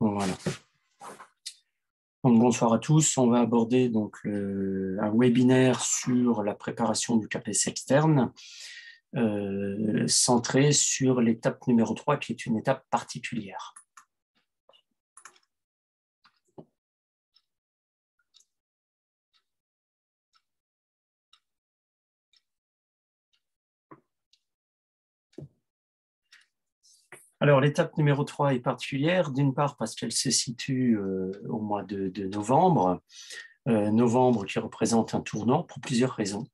Voilà. Donc, bonsoir à tous. On va aborder donc un webinaire sur la préparation du CAPES externe, centré sur l'étape numéro 3, qui est une étape particulière. Alors, l'étape numéro 3 est particulière, d'une part parce qu'elle se situe au mois de novembre, novembre qui représente un tournant pour plusieurs raisons.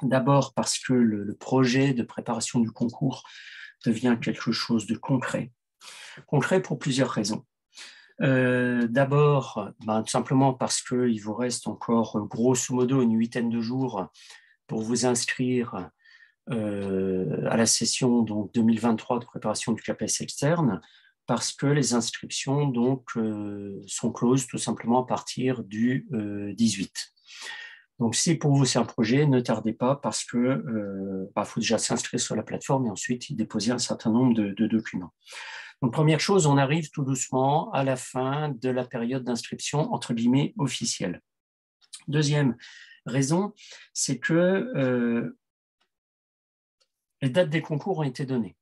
D'abord parce que le projet de préparation du concours devient quelque chose de concret. Concret pour plusieurs raisons. D'abord, tout simplement parce qu'il vous reste encore grosso modo une huitaine de jours pour vous inscrire à la session donc 2023 de préparation du CAPES externe, parce que les inscriptions donc, sont closes tout simplement à partir du 18. Donc si pour vous c'est un projet, ne tardez pas parce que faut déjà s'inscrire sur la plateforme et ensuite y déposer un certain nombre de documents. Donc première chose, on arrive tout doucement à la fin de la période d'inscription entre guillemets officielle. Deuxième raison, c'est que les dates des concours ont été données.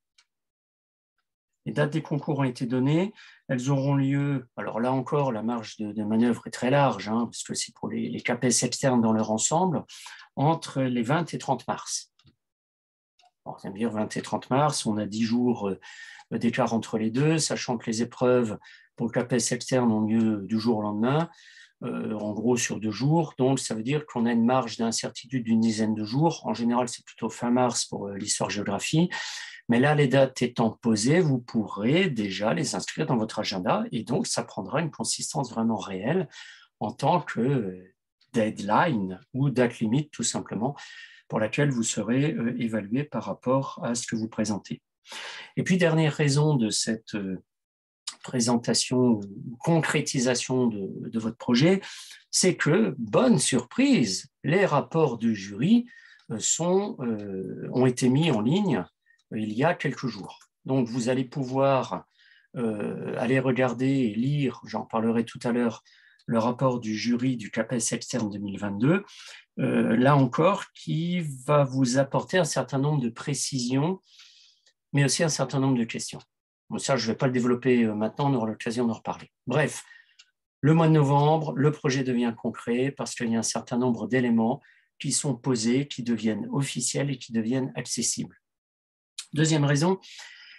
Les dates des concours ont été données, elles auront lieu, alors là encore, la marge de manœuvre est très large, parce que c'est pour les CAPES externes dans leur ensemble, entre les 20 et 30 mars. Bon, ça veut dire 20 et 30 mars, on a 10 jours d'écart entre les deux, sachant que les épreuves pour le CAPES externe ont lieu du jour au lendemain, en gros sur 2 jours, donc ça veut dire qu'on a une marge d'incertitude d'une dizaine de jours. En général, c'est plutôt fin mars pour l'histoire-géographie, mais là, les dates étant posées, vous pourrez déjà les inscrire dans votre agenda et donc ça prendra une consistance vraiment réelle en tant que deadline ou date limite tout simplement pour laquelle vous serez évalué par rapport à ce que vous présentez. Et puis, dernière raison de cette présentation ou concrétisation de votre projet, c'est que, bonne surprise, les rapports du jury ont été mis en ligne il y a quelques jours. Donc, vous allez pouvoir aller regarder et lire, j'en parlerai tout à l'heure, le rapport du jury du CAPES externe 2022, là encore, qui va vous apporter un certain nombre de précisions, mais aussi un certain nombre de questions. Bon, ça, je ne vais pas le développer maintenant, on aura l'occasion d'en reparler. Bref, le mois de novembre, le projet devient concret parce qu'il y a un certain nombre d'éléments qui sont posés, qui deviennent officiels et qui deviennent accessibles. Deuxième raison,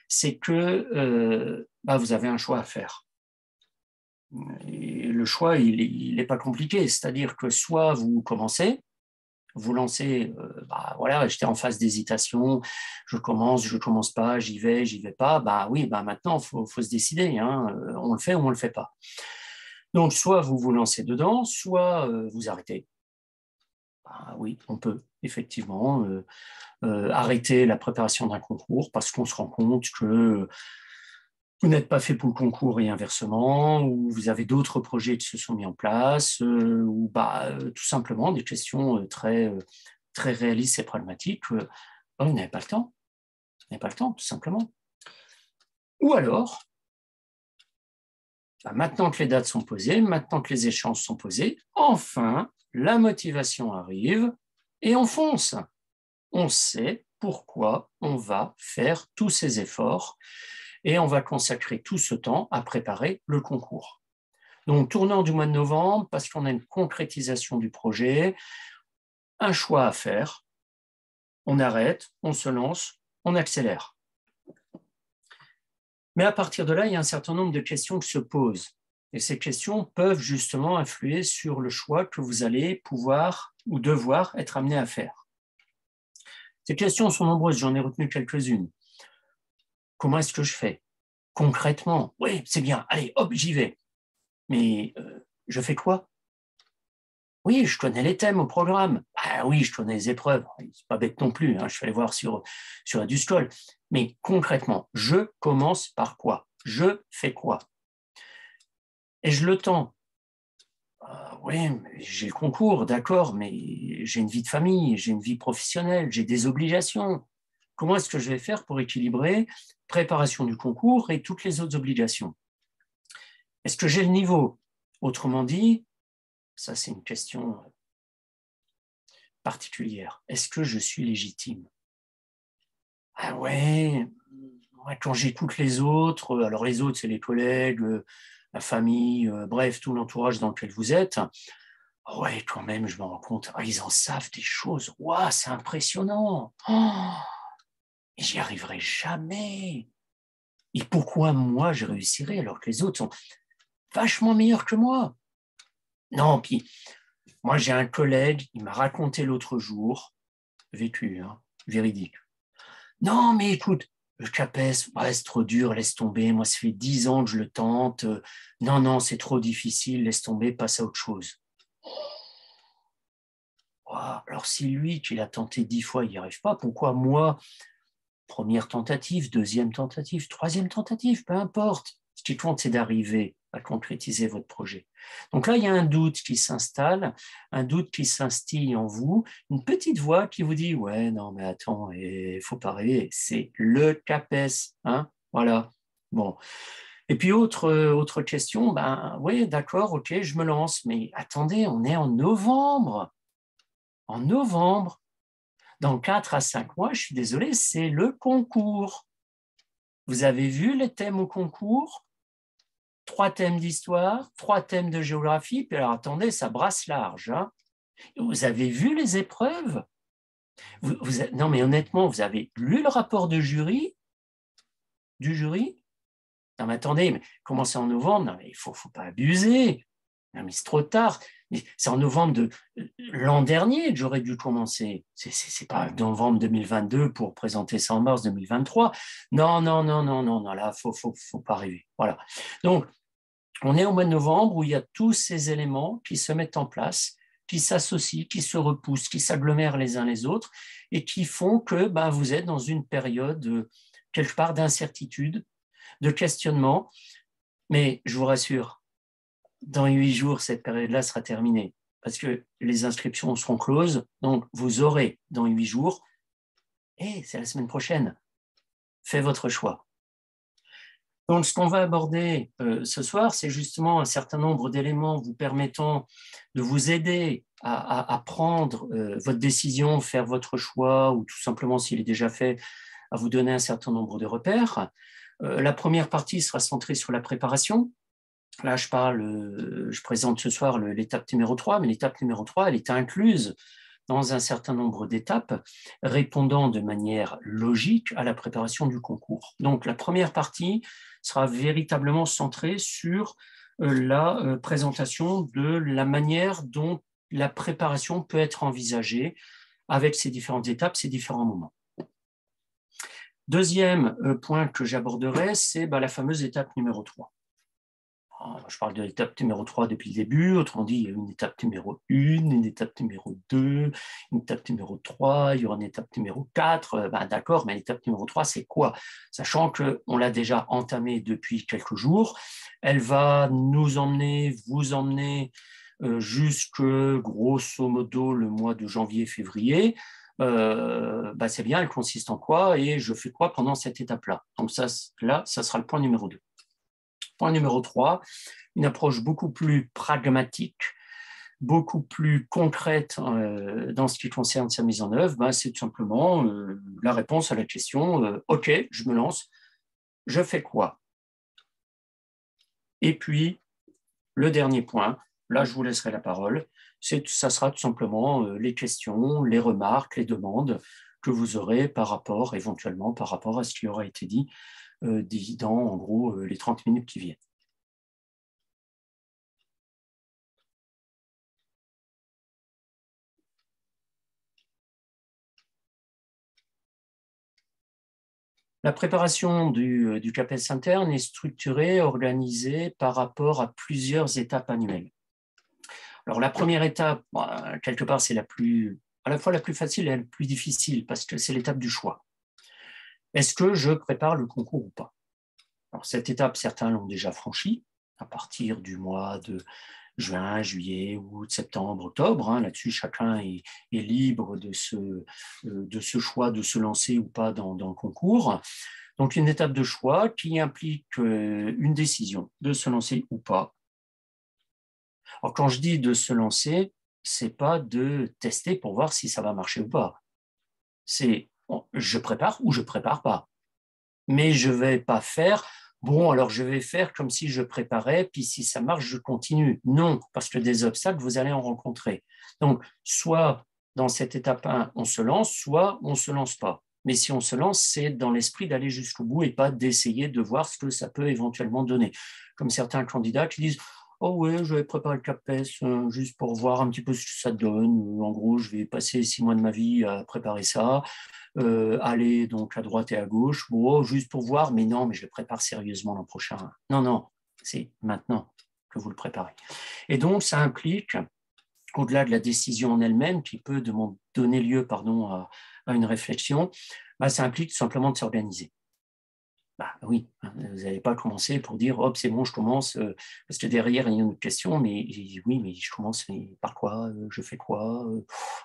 c'est que vous avez un choix à faire. Et le choix, il n'est pas compliqué, c'est-à-dire que soit vous commencez, vous lancez, voilà, j'étais en phase d'hésitation, je commence pas, j'y vais pas, maintenant, il faut se décider, on le fait ou on le fait pas. Donc, soit vous vous lancez dedans, soit vous arrêtez. Oui, on peut effectivement arrêter la préparation d'un concours parce qu'on se rend compte que vous n'êtes pas fait pour le concours et inversement, ou vous avez d'autres projets qui se sont mis en place, ou tout simplement des questions très réalistes et pragmatiques. Vous n'avez pas le temps. Vous n'avez pas le temps, tout simplement. Ou alors, maintenant que les dates sont posées, maintenant que les échéances sont posées, enfin, la motivation arrive et on fonce. On sait pourquoi on va faire tous ces efforts et on va consacrer tout ce temps à préparer le concours. Donc, tournant du mois de novembre, parce qu'on a une concrétisation du projet, un choix à faire, on arrête, on se lance, on accélère. Mais à partir de là, il y a un certain nombre de questions qui se posent. Et ces questions peuvent justement influer sur le choix que vous allez pouvoir ou devoir être amené à faire. Ces questions sont nombreuses, j'en ai retenu quelques-unes. Comment est-ce que je fais? Concrètement, oui, c'est bien, allez, hop, j'y vais. Mais je fais quoi? Oui, je connais les thèmes au programme. Oui, je connais les épreuves. C'est pas bête non plus, je vais aller voir sur EduSchool. Mais concrètement, je commence par quoi? Je fais quoi? Ai-je le temps? Oui, j'ai le concours, d'accord, mais j'ai une vie de famille, j'ai une vie professionnelle, j'ai des obligations. Comment est-ce que je vais faire pour équilibrer préparation du concours et toutes les autres obligations? Est-ce que j'ai le niveau? Autrement dit, ça c'est une question particulière. Est-ce que je suis légitime? Ah ouais, quand j'écoute les autres, alors les autres c'est les collègues, la famille, bref, tout l'entourage dans lequel vous êtes, ouais, quand même, je me rends compte, ils en savent des choses, waouh, c'est impressionnant, oh, j'y arriverai jamais. Et pourquoi moi je réussirais alors que les autres sont vachement meilleurs que moi? Non, puis moi j'ai un collègue, il m'a raconté l'autre jour, vécu, hein, véridique. Non, mais écoute, le CAPES, ouais, c'est trop dur, laisse tomber. Moi, ça fait 10 ans que je le tente. Non, non, c'est trop difficile, laisse tomber, passe à autre chose. Wow. Alors, si lui, qui l'a tenté 10 fois, il n'y arrive pas, pourquoi moi, première tentative, deuxième tentative, troisième tentative, peu importe. Ce qui compte, c'est d'arriver à concrétiser votre projet. Donc là, il y a un doute qui s'installe, un doute qui s'instille en vous, une petite voix qui vous dit « Ouais, non, mais attends, il ne faut pas rêver, c'est le CAPES. Hein » Voilà. Bon. Et puis, autre question, ben oui, d'accord, ok, je me lance, mais attendez, on est en novembre. En novembre, dans 4 à 5 mois, je suis désolé, c'est le concours. Vous avez vu les thèmes au concours? 3 thèmes d'histoire, 3 thèmes de géographie, puis alors attendez, ça brasse large. Hein. Vous avez vu les épreuves? Non mais honnêtement, vous avez lu le rapport de jury, du jury? Non mais attendez, mais commencez en novembre, non mais il ne faut pas abuser. Non mais c'est trop tard. C'est en novembre de l'an dernier que j'aurais dû commencer. C'est pas novembre 2022 pour présenter ça en mars 2023. Non, non, non, non, non, non, là, faut pas rêver. Voilà. Donc, on est au mois de novembre où il y a tous ces éléments qui se mettent en place, qui s'associent, qui se repoussent, qui s'agglomèrent les uns les autres et qui font que vous êtes dans une période quelque part d'incertitude, de questionnement. Mais je vous rassure, dans 8 jours, cette période-là sera terminée parce que les inscriptions seront closes. Donc, vous aurez dans 8 jours, et c'est la semaine prochaine, faites votre choix. Donc, ce qu'on va aborder ce soir, c'est justement un certain nombre d'éléments vous permettant de vous aider à prendre votre décision, faire votre choix, ou tout simplement, s'il est déjà fait, à vous donner un certain nombre de repères. La première partie sera centrée sur la préparation. Là, je présente ce soir l'étape numéro 3, mais l'étape numéro 3, elle est incluse dans un certain nombre d'étapes, répondant de manière logique à la préparation du concours. Donc, la première partie sera véritablement centrée sur la présentation de la manière dont la préparation peut être envisagée avec ces différentes étapes, ces différents moments. Deuxième point que j'aborderai, c'est la fameuse étape numéro 3. Je parle de l'étape numéro 3 depuis le début, autrement dit, il y a une étape numéro 1, une étape numéro 2, une étape numéro 3, il y aura une étape numéro 4, d'accord, mais l'étape numéro 3, c'est quoi? Sachant qu'on l'a déjà entamée depuis quelques jours, elle va nous emmener, vous emmener jusque, grosso modo, le mois de janvier-février. C'est bien, elle consiste en quoi et je fais quoi pendant cette étape-là? Donc ça, là, ça sera le point numéro 2. Point numéro 3, une approche beaucoup plus pragmatique, beaucoup plus concrète dans ce qui concerne sa mise en œuvre, c'est tout simplement la réponse à la question OK, je me lance, je fais quoi? Et puis, le dernier point, là je vous laisserai la parole, ça sera tout simplement les questions, les remarques, les demandes que vous aurez éventuellement par rapport à ce qui aura été dit dans en gros les 30 minutes qui viennent. La préparation du CAPES interne est structurée, organisée par rapport à plusieurs étapes annuelles. Alors la première étape, quelque part, c'est à la fois la plus facile et la plus difficile parce que c'est l'étape du choix. Est-ce que je prépare le concours ou pas? Alors cette étape, certains l'ont déjà franchie à partir du mois de juin, juillet, août, septembre, octobre. Hein. Là-dessus, chacun est libre de ce choix de se lancer ou pas dans le concours. Donc, une étape de choix qui implique une décision de se lancer ou pas. Alors, quand je dis de se lancer, c'est pas de tester pour voir si ça va marcher ou pas. C'est je prépare ou je prépare pas. Mais je vais pas faire, bon, alors je vais faire comme si je préparais, puis si ça marche, je continue. Non, parce que des obstacles, vous allez en rencontrer. Donc, soit dans cette étape 1, on se lance, soit on ne se lance pas. Mais si on se lance, c'est dans l'esprit d'aller jusqu'au bout et pas d'essayer de voir ce que ça peut éventuellement donner. Comme certains candidats qui disent « Oh oui, je vais préparer le CAPES juste pour voir un petit peu ce que ça donne. En gros, je vais passer 6 mois de ma vie à préparer ça. Aller donc à droite et à gauche, bon, juste pour voir, mais non, mais je le prépare sérieusement l'an prochain. » Non, non, c'est maintenant que vous le préparez. Et donc, ça implique, au-delà de la décision en elle-même, qui peut donner lieu à une réflexion, bah, ça implique tout simplement de s'organiser. Bah oui, vous n'allez pas commencer pour dire, hop, c'est bon, je commence, parce que derrière, il y a une question, mais oui, mais je commence par quoi, je fais quoi,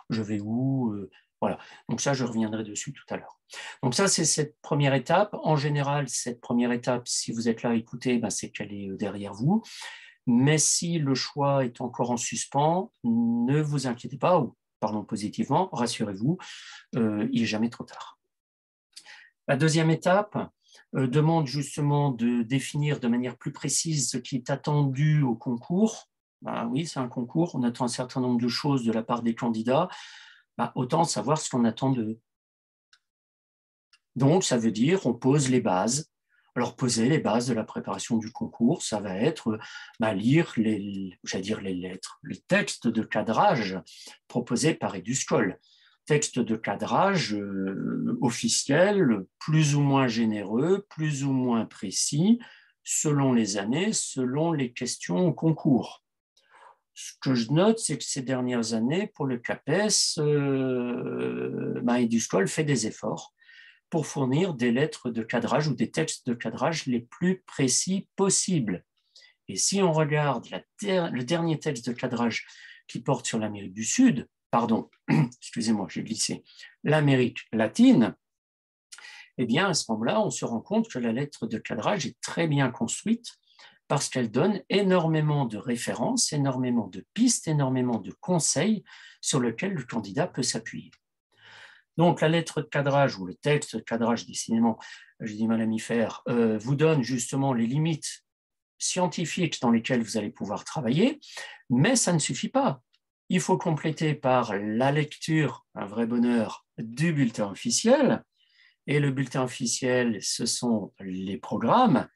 je vais où, voilà. Donc ça, je reviendrai dessus tout à l'heure. Donc ça, c'est cette première étape. En général, cette première étape, si vous êtes là à écouter, ben, c'est qu'elle est derrière vous. Mais si le choix est encore en suspens, ne vous inquiétez pas, ou parlons positivement, rassurez-vous, il n'est jamais trop tard. La deuxième étape demande justement de définir de manière plus précise ce qui est attendu au concours. Bah oui, c'est un concours, on attend un certain nombre de choses de la part des candidats, bah, autant savoir ce qu'on attend d'eux. Donc, ça veut dire on pose les bases. Alors, poser les bases de la préparation du concours, ça va être lire les lettres, les textes de cadrage proposés par EduSchool. Texte de cadrage officiel, plus ou moins généreux, plus ou moins précis, selon les années, selon les questions au concours. Ce que je note, c'est que ces dernières années, pour le CAPES, EduSchool fait des efforts pour fournir des lettres de cadrage ou des textes de cadrage les plus précis possibles. Et si on regarde le dernier texte de cadrage qui porte sur l'Amérique du Sud, excusez-moi, j'ai glissé, l'Amérique latine, eh bien, à ce moment-là, on se rend compte que la lettre de cadrage est très bien construite parce qu'elle donne énormément de références, énormément de pistes, énormément de conseils sur lesquels le candidat peut s'appuyer. Donc, la lettre de cadrage ou le texte de cadrage, décidément, j'ai du mal à m'y faire, vous donne justement les limites scientifiques dans lesquelles vous allez pouvoir travailler, mais ça ne suffit pas. Il faut compléter par la lecture, un vrai bonheur, du bulletin officiel. Et le bulletin officiel, ce sont les programmes,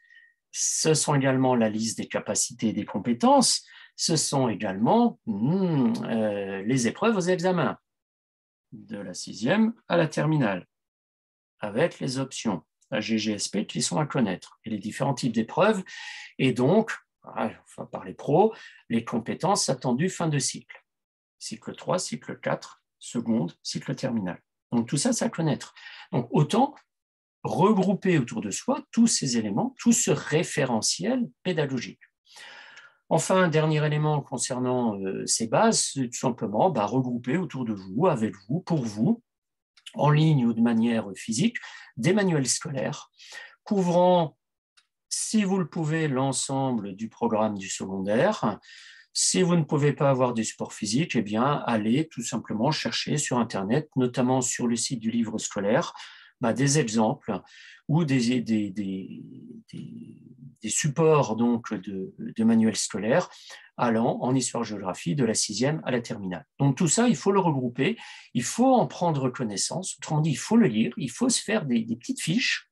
ce sont également la liste des capacités et des compétences, ce sont également les épreuves aux examens, de la 6e à la terminale, avec les options la GGSP qui sont à connaître, et les différents types d'épreuves, et donc, enfin, par les pros, les compétences attendues fin de cycle. Cycle 3, cycle 4, seconde, cycle terminal. Donc tout ça, c'est à connaître. Donc autant regrouper autour de soi tous ces éléments, tout ce référentiel pédagogique. Enfin, un dernier élément concernant ces bases, c'est tout simplement regrouper autour de vous, avec vous, pour vous, en ligne ou de manière physique, des manuels scolaires couvrant, si vous le pouvez, l'ensemble du programme du secondaire. Si vous ne pouvez pas avoir des supports physiques, eh bien, allez tout simplement chercher sur Internet, notamment sur le site du livre scolaire, des exemples ou des supports donc, de manuels scolaires allant en histoire-géographie de la 6e à la terminale. Donc tout ça, il faut le regrouper, il faut en prendre connaissance, autrement dit, il faut le lire, il faut se faire des petites fiches,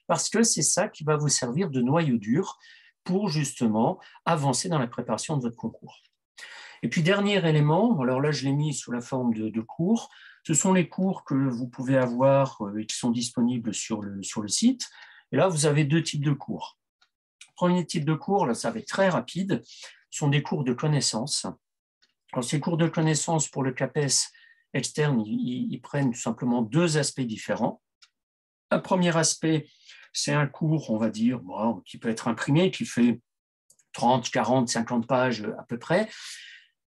parce que c'est ça qui va vous servir de noyau dur pour justement avancer dans la préparation de votre concours. Et puis, dernier élément, alors là, je l'ai mis sous la forme de cours, ce sont les cours que vous pouvez avoir et qui sont disponibles sur le site. Et là, vous avez 2 types de cours. Premier type de cours, là, ça va être très rapide, sont des cours de connaissances. Alors, ces cours de connaissances pour le CAPES externe, ils prennent tout simplement 2 aspects différents. Un premier aspect, c'est un cours, on va dire, qui peut être imprimé, qui fait 30, 40, 50 pages à peu près,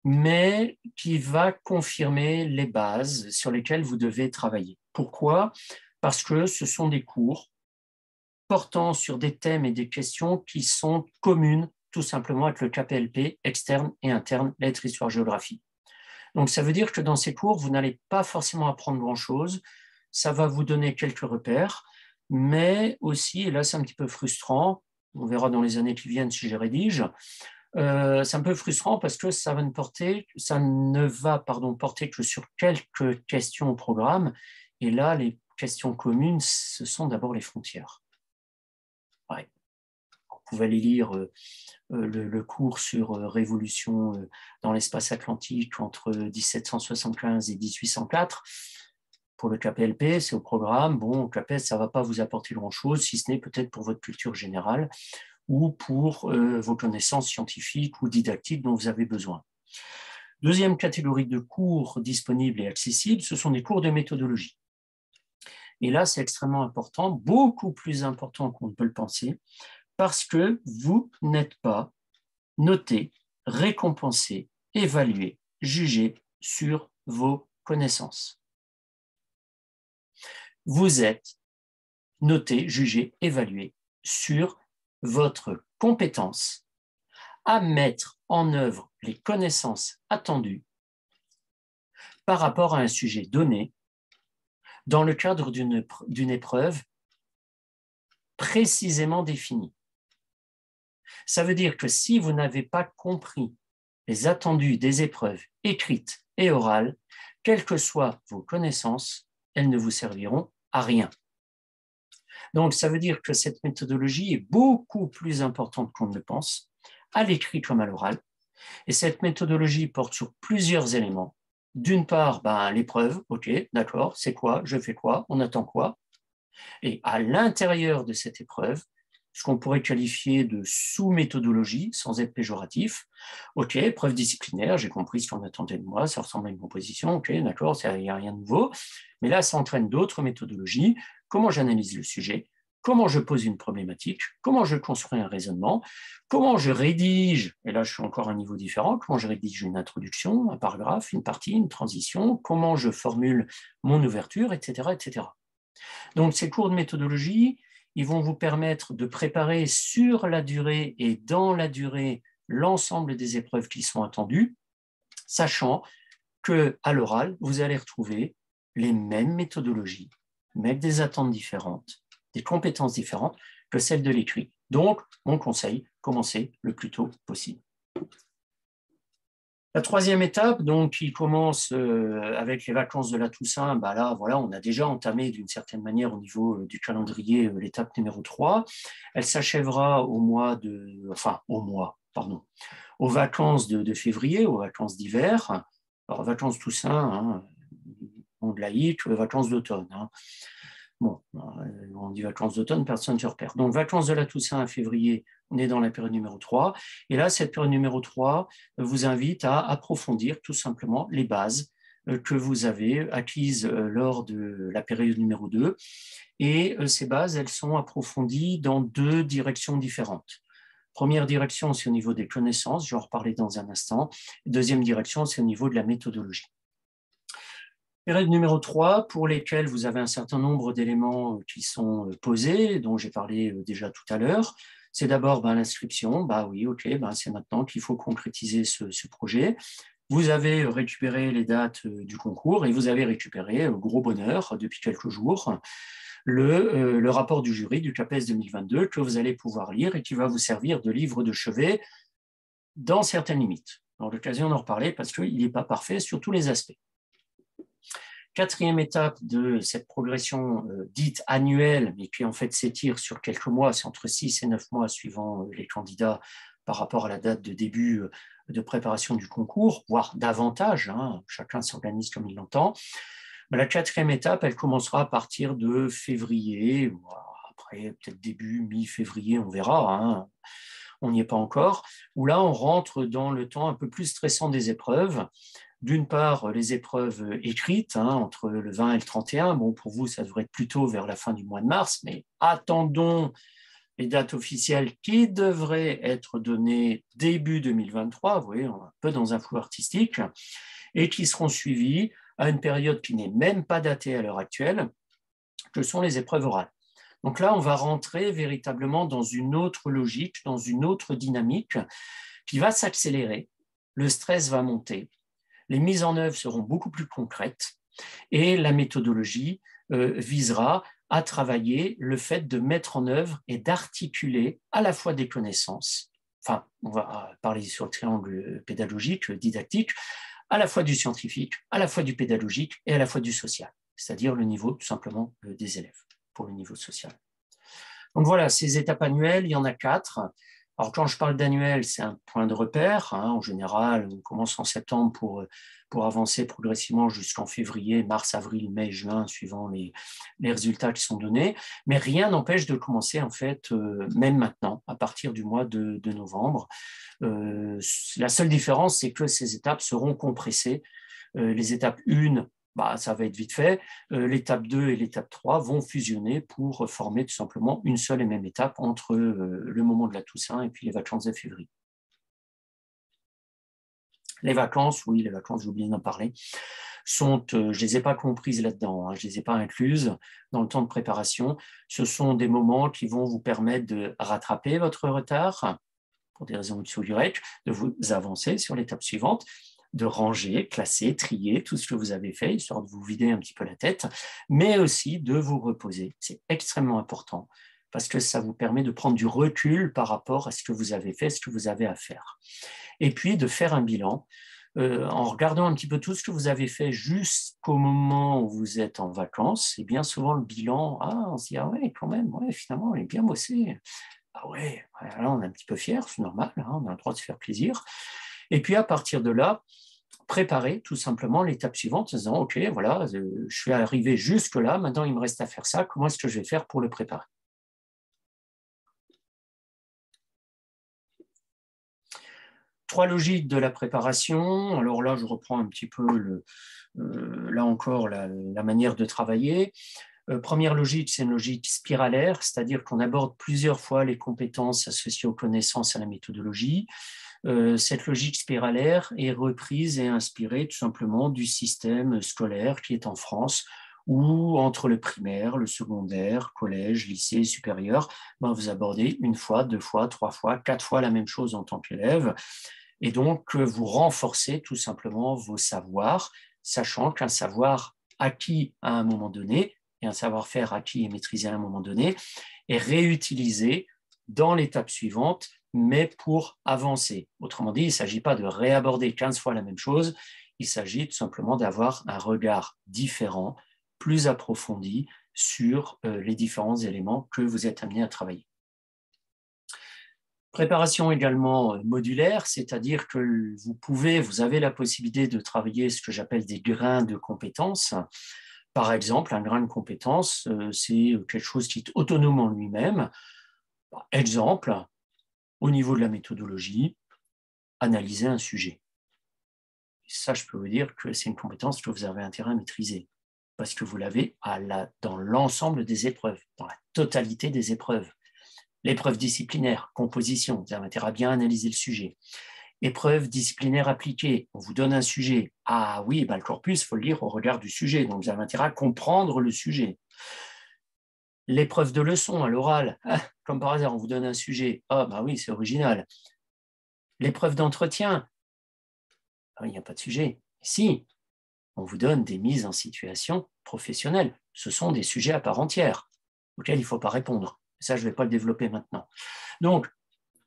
mais qui va confirmer les bases sur lesquelles vous devez travailler. Pourquoi? Parce que ce sont des cours portant sur des thèmes et des questions qui sont communes tout simplement avec le KPLP externe et interne, lettres, histoire, géographie. Donc ça veut dire que dans ces cours, vous n'allez pas forcément apprendre grand-chose, ça va vous donner quelques repères, mais aussi, et là c'est un petit peu frustrant, on verra dans les années qui viennent si je rédige, c'est un peu frustrant parce que ça ne va porter que sur quelques questions au programme, et là les questions communes, ce sont d'abord les frontières. Ouais. Vous pouvez aller lire le cours sur révolution dans l'espace atlantique entre 1775 et 1804. Pour le KPLP, c'est au programme. Bon, au KPS, ça ne va pas vous apporter grand-chose, si ce n'est peut-être pour votre culture générale ou pour vos connaissances scientifiques ou didactiques dont vous avez besoin. Deuxième catégorie de cours disponibles et accessibles, ce sont des cours de méthodologie. Et là, c'est extrêmement important, beaucoup plus important qu'on ne peut le penser, parce que vous n'êtes pas noté, récompensé, évalué, jugé sur vos connaissances. Vous êtes noté, jugé, évalué sur votre compétence à mettre en œuvre les connaissances attendues par rapport à un sujet donné dans le cadre d'une épreuve précisément définie. Ça veut dire que si vous n'avez pas compris les attendus des épreuves écrites et orales, quelles que soient vos connaissances, elles ne vous serviront à rien. Donc, ça veut dire que cette méthodologie est beaucoup plus importante qu'on ne le pense, à l'écrit comme à l'oral. Et cette méthodologie porte sur plusieurs éléments. D'une part, l'épreuve, ok, d'accord, c'est quoi, je fais quoi, on attend quoi. Et à l'intérieur de cette épreuve, ce qu'on pourrait qualifier de sous-méthodologie, sans être péjoratif. Ok, épreuve disciplinaire, j'ai compris ce qu'on attendait de moi, ça ressemble à une composition, ok, d'accord, il n'y a rien de nouveau. Mais là, ça entraîne d'autres méthodologies. Comment j'analyse le sujet, comment je pose une problématique, comment je construis un raisonnement, comment je rédige, et là je suis encore à un niveau différent, comment je rédige une introduction, un paragraphe, une partie, une transition, comment je formule mon ouverture, etc., etc. Donc ces cours de méthodologie, ils vont vous permettre de préparer sur la durée et dans la durée l'ensemble des épreuves qui sont attendues, sachant qu'à l'oral, vous allez retrouver les mêmes méthodologies, mais avec des attentes différentes, des compétences différentes que celles de l'écrit. Donc, mon conseil, commencez le plus tôt possible. La troisième étape, donc, qui commence avec les vacances de la Toussaint, là, voilà, on a déjà entamé d'une certaine manière au niveau du calendrier l'étape numéro 3. Elle s'achèvera aux vacances de février, aux vacances d'hiver. Alors, vacances Toussaint, monde laïque, vacances d'automne. Bon, on dit vacances d'automne, personne ne se repère. Donc, vacances de la Toussaint à février, on est dans la période numéro 3. Et là, cette période numéro 3 vous invite à approfondir tout simplement les bases que vous avez acquises lors de la période numéro 2. Et ces bases, elles sont approfondies dans deux directions différentes. Première direction, c'est au niveau des connaissances, je vais en reparler dans un instant. Deuxième direction, c'est au niveau de la méthodologie. Période numéro 3, pour lesquelles vous avez un certain nombre d'éléments qui sont posés, dont j'ai parlé déjà tout à l'heure. C'est d'abord l'inscription. Oui, ok, c'est maintenant qu'il faut concrétiser ce projet. Vous avez récupéré les dates du concours et vous avez récupéré, gros bonheur, depuis quelques jours, le rapport du jury du CAPES 2022 que vous allez pouvoir lire et qui va vous servir de livre de chevet dans certaines limites. On aura l'occasion d'en reparler parce qu'il n'est pas parfait sur tous les aspects. Quatrième étape de cette progression dite annuelle, mais qui en fait s'étire sur quelques mois, c'est entre 6 et 9 mois suivant les candidats par rapport à la date de début de préparation du concours, voire davantage, chacun s'organise comme il l'entend. La quatrième étape, elle commencera à partir de février, après peut-être début, mi-février, on verra, on n'y est pas encore, où là on rentre dans le temps un peu plus stressant des épreuves. D'une part, les épreuves écrites, entre le 20 et le 31. Bon, pour vous, ça devrait être plutôt vers la fin du mois de mars, mais attendons les dates officielles qui devraient être données début 2023, vous voyez, on est un peu dans un flou artistique, et qui seront suivies à une période qui n'est même pas datée à l'heure actuelle, que sont les épreuves orales. Donc là, on va rentrer véritablement dans une autre logique, dans une autre dynamique qui va s'accélérer, le stress va monter, les mises en œuvre seront beaucoup plus concrètes et la méthodologie visera à travailler le fait de mettre en œuvre et d'articuler à la fois des connaissances, enfin, on va parler sur le triangle pédagogique, didactique, à la fois du scientifique, à la fois du pédagogique et à la fois du social, c'est-à-dire le niveau tout simplement des élèves pour le niveau social. Donc voilà, ces étapes annuelles, il y en a 4. Alors quand je parle d'annuel, c'est un point de repère. Hein. En général, on commence en septembre pour avancer progressivement jusqu'en février, mars, avril, mai, juin, suivant les résultats qui sont donnés. Mais rien n'empêche de commencer en fait, même maintenant, à partir du mois de novembre. La seule différence, c'est que ces étapes seront compressées. Les étapes 1, ça va être vite fait. L'étape 2 et l'étape 3 vont fusionner pour former tout simplement une seule et même étape entre le moment de la Toussaint et puis les vacances de février. Les vacances, oui, les vacances, j'ai oublié d'en parler, sont, je ne les ai pas comprises là-dedans, hein, je ne les ai pas incluses dans le temps de préparation. Ce sont des moments qui vont vous permettre de rattraper votre retard, pour des raisons X ou Y, de vous avancer sur l'étape suivante, de ranger, classer, trier tout ce que vous avez fait, histoire de vous vider un petit peu la tête, mais aussi de vous reposer. C'est extrêmement important parce que ça vous permet de prendre du recul par rapport à ce que vous avez fait, ce que vous avez à faire. Et puis de faire un bilan en regardant un petit peu tout ce que vous avez fait jusqu'au moment où vous êtes en vacances. Et bien souvent, le bilan, on se dit, ah ouais, quand même, ouais, finalement, on est bien bossé. Ah ouais, là, on est un petit peu fier, c'est normal, hein, on a le droit de se faire plaisir. Et puis à partir de là, préparer tout simplement l'étape suivante en disant, ok, voilà, je suis arrivé jusque-là, maintenant il me reste à faire ça, comment est-ce que je vais faire pour le préparer? Trois logiques de la préparation. Alors là, je reprends un petit peu, là encore, la manière de travailler. Première logique, c'est une logique spiralaire, c'est-à-dire qu'on aborde plusieurs fois les compétences associées aux connaissances et à la méthodologie. Cette logique spiralaire est reprise et inspirée tout simplement du système scolaire qui est en France, où entre le primaire, le secondaire, collège, lycée, supérieur, vous abordez une fois, 2 fois, 3 fois, 4 fois la même chose en tant qu'élève. Et donc, vous renforcez tout simplement vos savoirs, sachant qu'un savoir acquis à un moment donné et un savoir-faire acquis et maîtrisé à un moment donné est réutilisé dans l'étape suivante, mais pour avancer. Autrement dit, il ne s'agit pas de réaborder 15 fois la même chose, il s'agit tout simplement d'avoir un regard différent, plus approfondi sur les différents éléments que vous êtes amené à travailler. Préparation également modulaire, c'est-à-dire que vous avez la possibilité de travailler ce que j'appelle des grains de compétences. Par exemple, un grain de compétence, c'est quelque chose qui est autonome en lui-même. Exemple, au niveau de la méthodologie, analyser un sujet. Et ça, je peux vous dire que c'est une compétence que vous avez intérêt à maîtriser, parce que vous l'avez dans l'ensemble des épreuves, dans la totalité des épreuves. L'épreuve disciplinaire, composition, vous avez intérêt à bien analyser le sujet. Épreuve disciplinaire appliquée, on vous donne un sujet. Ah oui, le corpus, il faut le lire au regard du sujet, donc vous avez intérêt à comprendre le sujet. L'épreuve de leçon à l'oral, comme par hasard, on vous donne un sujet. Oui, c'est original. L'épreuve d'entretien, il n'y a pas de sujet. Si, on vous donne des mises en situation professionnelle. Ce sont des sujets à part entière auxquels il ne faut pas répondre. Ça, je ne vais pas le développer maintenant. Donc,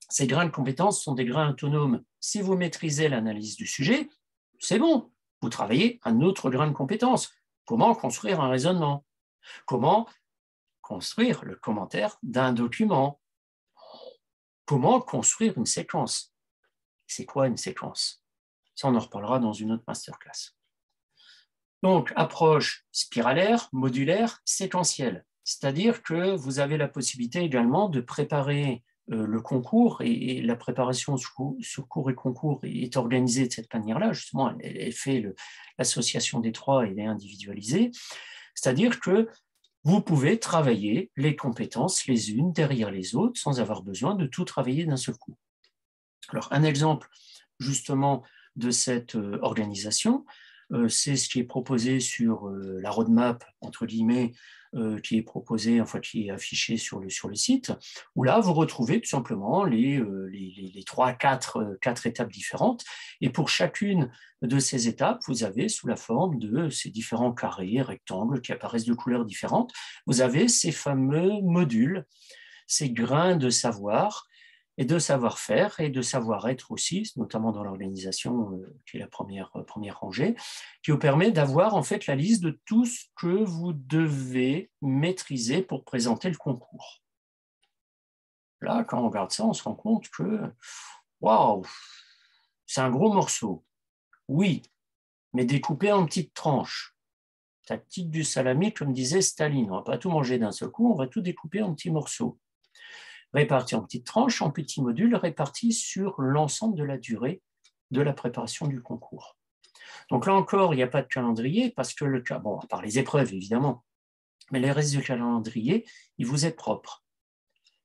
ces grains de compétences sont des grains autonomes. Si vous maîtrisez l'analyse du sujet, c'est bon. Vous travaillez un autre grain de compétences. Comment construire un raisonnement? Comment construire le commentaire d'un document? Comment construire une séquence? C'est quoi une séquence? Ça, on en reparlera dans une autre masterclass. Donc, approche spiralaire, modulaire, séquentielle. C'est-à-dire que vous avez la possibilité également de préparer le concours, et la préparation sur cours et concours est organisée de cette manière-là. Justement, elle fait l'association des trois et elle est individualisée. C'est-à-dire que vous pouvez travailler les compétences les unes derrière les autres sans avoir besoin de tout travailler d'un seul coup. Alors, un exemple justement de cette organisation, c'est ce qui est proposé sur la roadmap, entre guillemets, qui est proposé, enfin qui est affiché sur le site, où là, vous retrouvez tout simplement les 4 étapes différentes. Et pour chacune de ces étapes, vous avez sous la forme de ces différents carrés, rectangles qui apparaissent de couleurs différentes, vous avez ces fameux modules, ces grains de savoir et de savoir-faire et de savoir-être aussi, notamment dans l'organisation qui est la première rangée, qui vous permet d'avoir en fait la liste de tout ce que vous devez maîtriser pour présenter le concours. Là, quand on regarde ça, on se rend compte que, waouh, c'est un gros morceau. Oui, mais découpé en petites tranches. Tactique du salami, comme disait Staline. On ne va pas tout manger d'un seul coup, on va tout découper en petits morceaux, répartis en petites tranches, en petits modules, répartis sur l'ensemble de la durée de la préparation du concours. Donc là encore, il n'y a pas de calendrier parce que bon, à part les épreuves évidemment, mais le reste du calendrier, il vous est propre.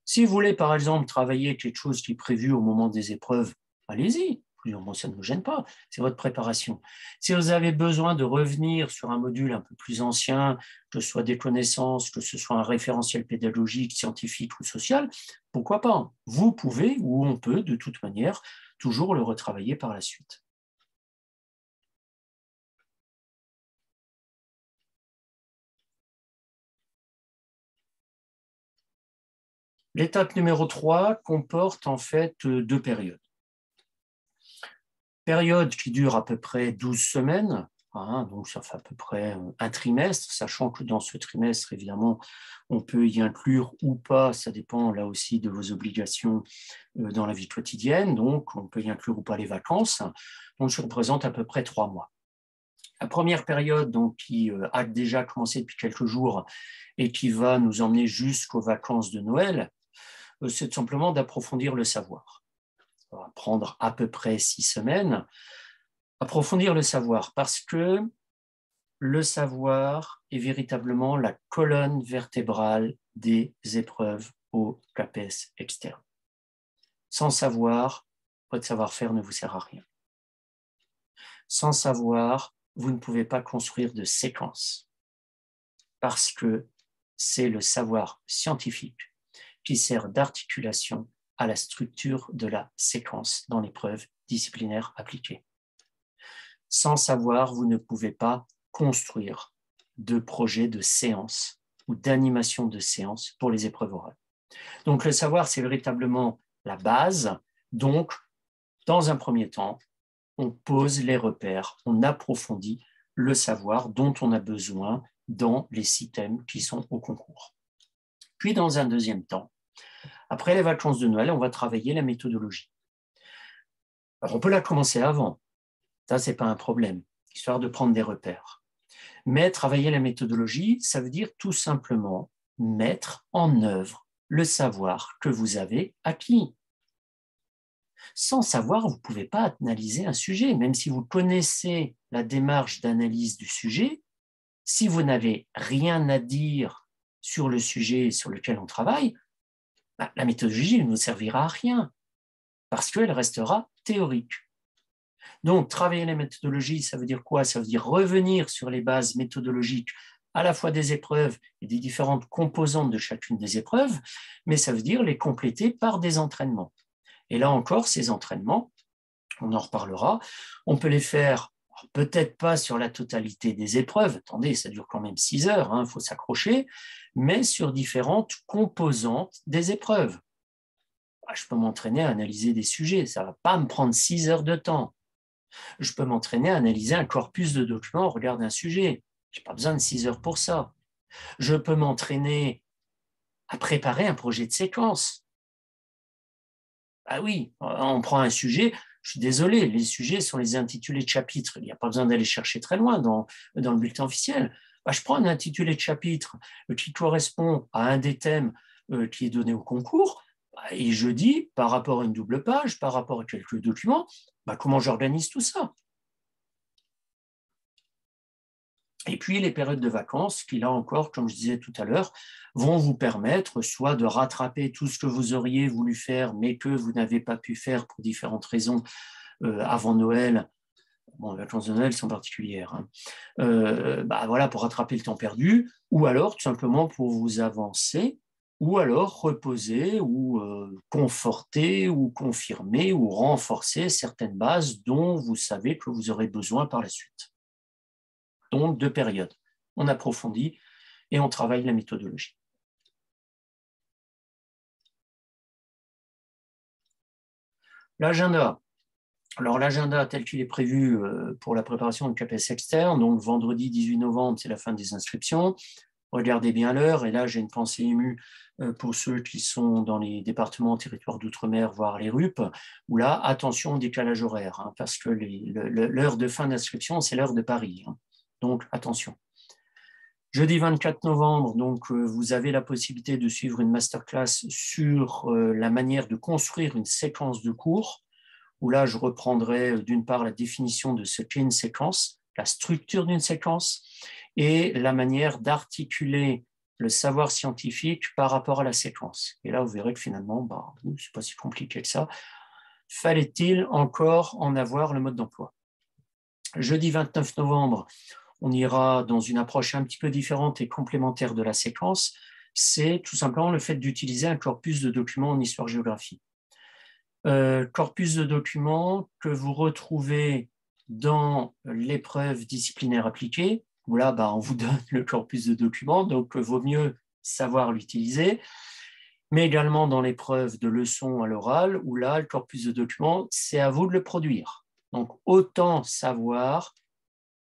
Si vous voulez par exemple travailler quelque chose qui est prévu au moment des épreuves, allez-y. Moi, ça ne me gêne pas, c'est votre préparation. Si vous avez besoin de revenir sur un module un peu plus ancien, que ce soit des connaissances, que ce soit un référentiel pédagogique, scientifique ou social, pourquoi pas? Vous pouvez ou on peut de toute manière toujours le retravailler par la suite. L'étape numéro 3 comporte en fait 2 périodes. Période qui dure à peu près 12 semaines, hein, donc ça fait à peu près un trimestre, sachant que dans ce trimestre, évidemment, on peut y inclure ou pas, ça dépend là aussi de vos obligations dans la vie quotidienne, donc on peut y inclure ou pas les vacances, donc ça représente à peu près 3 mois. La première période, donc, qui a déjà commencé depuis quelques jours et qui va nous emmener jusqu'aux vacances de Noël, c'est simplement d'approfondir le savoir. Ça va prendre à peu près 6 semaines. Approfondir le savoir, parce que le savoir est véritablement la colonne vertébrale des épreuves au CAPES externe. Sans savoir, votre savoir-faire ne vous sert à rien. Sans savoir, vous ne pouvez pas construire de séquence, parce que c'est le savoir scientifique qui sert d'articulation à la structure de la séquence dans l'épreuve disciplinaire appliquée. Sans savoir, vous ne pouvez pas construire de projet de séance ou d'animation de séance pour les épreuves orales. Donc le savoir, c'est véritablement la base. Donc, dans un premier temps, on pose les repères, on approfondit le savoir dont on a besoin dans les 6 thèmes qui sont au concours. Puis, dans un deuxième temps, après les vacances de Noël, on va travailler la méthodologie. Alors, on peut la commencer avant, ça, ce n'est pas un problème, histoire de prendre des repères. Mais travailler la méthodologie, ça veut dire tout simplement mettre en œuvre le savoir que vous avez acquis. Sans savoir, vous ne pouvez pas analyser un sujet, même si vous connaissez la démarche d'analyse du sujet, si vous n'avez rien à dire sur le sujet sur lequel on travaille, la méthodologie ne vous servira à rien, parce qu'elle restera théorique. Donc, travailler la méthodologie, ça veut dire quoi? Ça veut dire revenir sur les bases méthodologiques à la fois des épreuves et des différentes composantes de chacune des épreuves, mais ça veut dire les compléter par des entraînements. Et là encore, ces entraînements, on en reparlera, on peut les faire peut-être pas sur la totalité des épreuves, attendez, ça dure quand même 6 heures, il faut s'accrocher, mais sur différentes composantes des épreuves. Je peux m'entraîner à analyser des sujets, ça ne va pas me prendre 6 heures de temps. Je peux m'entraîner à analyser un corpus de documents au regard d'un sujet. Je n'ai pas besoin de 6 heures pour ça. Je peux m'entraîner à préparer un projet de séquence. Ah oui, on prend un sujet, je suis désolé, les sujets sont les intitulés de chapitres. Il n'y a pas besoin d'aller chercher très loin dans le bulletin officiel. Je prends un intitulé de chapitre qui correspond à un des thèmes qui est donné au concours, et je dis, par rapport à une double page, par rapport à quelques documents, comment j'organise tout ça. Et puis les périodes de vacances, qui là encore, comme je disais tout à l'heure, vont vous permettre soit de rattraper tout ce que vous auriez voulu faire, mais que vous n'avez pas pu faire pour différentes raisons avant Noël. Bon, les vacances de Noël sont particulières. Hein. Voilà, pour rattraper le temps perdu, ou alors tout simplement pour vous avancer, ou alors reposer, ou conforter, ou confirmer, ou renforcer certaines bases dont vous savez que vous aurez besoin par la suite. Donc, 2 périodes. On approfondit et on travaille la méthodologie. L'agenda. Alors, l'agenda tel qu'il est prévu pour la préparation du CAPES externe, donc vendredi 18 novembre, c'est la fin des inscriptions. Regardez bien l'heure, et là, j'ai une pensée émue pour ceux qui sont dans les départements, territoires d'outre-mer, voire les RUP, où là, attention au décalage horaire, hein, parce que l'heure de fin d'inscription, c'est l'heure de Paris. Hein. Donc, attention. Jeudi 24 novembre, donc, vous avez la possibilité de suivre une masterclass sur la manière de construire une séquence de cours, où là, je reprendrai d'une part la définition de ce qu'est une séquence, la structure d'une séquence, et la manière d'articuler le savoir scientifique par rapport à la séquence. Et là, vous verrez que finalement, c'est pas si compliqué que ça. Fallait-il encore en avoir le mode d'emploi? Jeudi 29 novembre, on ira dans une approche un petit peu différente et complémentaire de la séquence. C'est tout simplement le fait d'utiliser un corpus de documents en histoire-géographie. Corpus de documents que vous retrouvez dans l'épreuve disciplinaire appliquée, où là, on vous donne le corpus de documents, donc il vaut mieux savoir l'utiliser, mais également dans l'épreuve de leçon à l'oral, où là, le corpus de documents, c'est à vous de le produire. Donc, autant savoir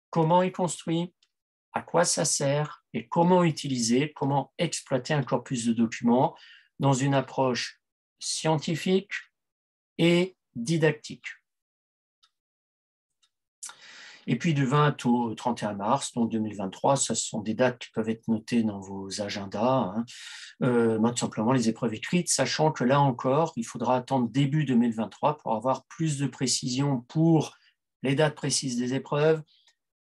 comment il est construit, à quoi ça sert, et comment utiliser, comment exploiter un corpus de documents dans une approche scientifique et didactique. Et puis du 20 au 31 mars, donc 2023, ce sont des dates qui peuvent être notées dans vos agendas, hein. Tout simplement les épreuves écrites, sachant que là encore, il faudra attendre début 2023 pour avoir plus de précision pour les dates précises des épreuves,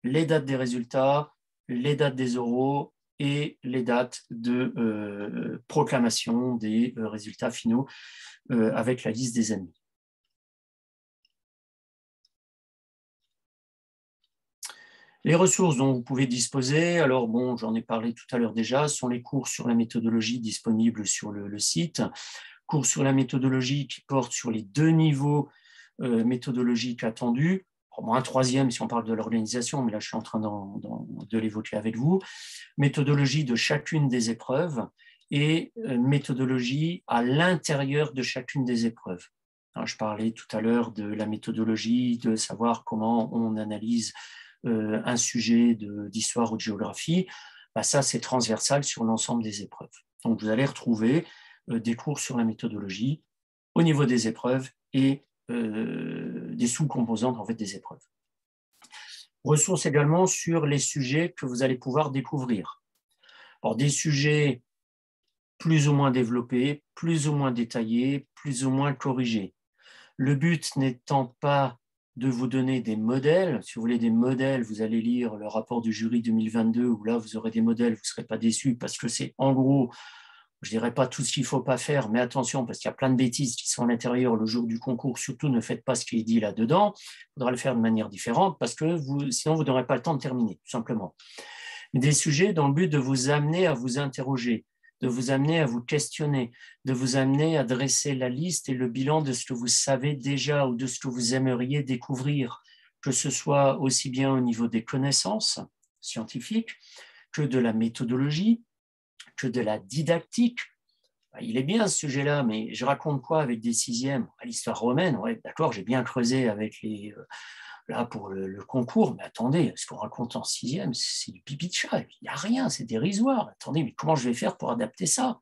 les dates des résultats, les dates des oraux et les dates de proclamation des résultats finaux avec la liste des admis. Les ressources dont vous pouvez disposer, alors bon, j'en ai parlé tout à l'heure déjà, sont les cours sur la méthodologie disponibles sur le site, cours sur la méthodologie qui portent sur les 2 niveaux méthodologiques attendus, au moins un 3e si on parle de l'organisation, mais là je suis en train de l'évoquer avec vous, méthodologie de chacune des épreuves et méthodologie à l'intérieur de chacune des épreuves. Alors, je parlais tout à l'heure de la méthodologie, de savoir comment on analyse un sujet d'histoire ou de géographie, ça c'est transversal sur l'ensemble des épreuves. Donc vous allez retrouver des cours sur la méthodologie au niveau des épreuves et des sous-composantes en fait, des épreuves. Ressources également sur les sujets que vous allez pouvoir découvrir. Alors des sujets plus ou moins développés, plus ou moins détaillés, plus ou moins corrigés. Le but n'étant pas de vous donner des modèles. Si vous voulez des modèles, vous allez lire le rapport du jury 2022, où là, vous aurez des modèles, vous ne serez pas déçus, parce que c'est en gros, je ne dirais pas tout ce qu'il ne faut pas faire, mais attention, parce qu'il y a plein de bêtises qui sont à l'intérieur le jour du concours. Surtout, ne faites pas ce qui est dit là-dedans. Il faudra le faire de manière différente, parce que sinon, vous n'aurez pas le temps de terminer, tout simplement. Mais des sujets dans le but de vous amener à vous interroger, de vous amener à vous questionner, de vous amener à dresser la liste et le bilan de ce que vous savez déjà ou de ce que vous aimeriez découvrir, que ce soit aussi bien au niveau des connaissances scientifiques que de la méthodologie, que de la didactique. Il est bien ce sujet-là, mais je raconte quoi avec des 6e? L'histoire romaine, ouais, d'accord, j'ai bien creusé avec les... Là, pour le concours, mais attendez, ce qu'on raconte en 6e, c'est du pipi de chat. Il n'y a rien, c'est dérisoire. Attendez, mais comment je vais faire pour adapter ça?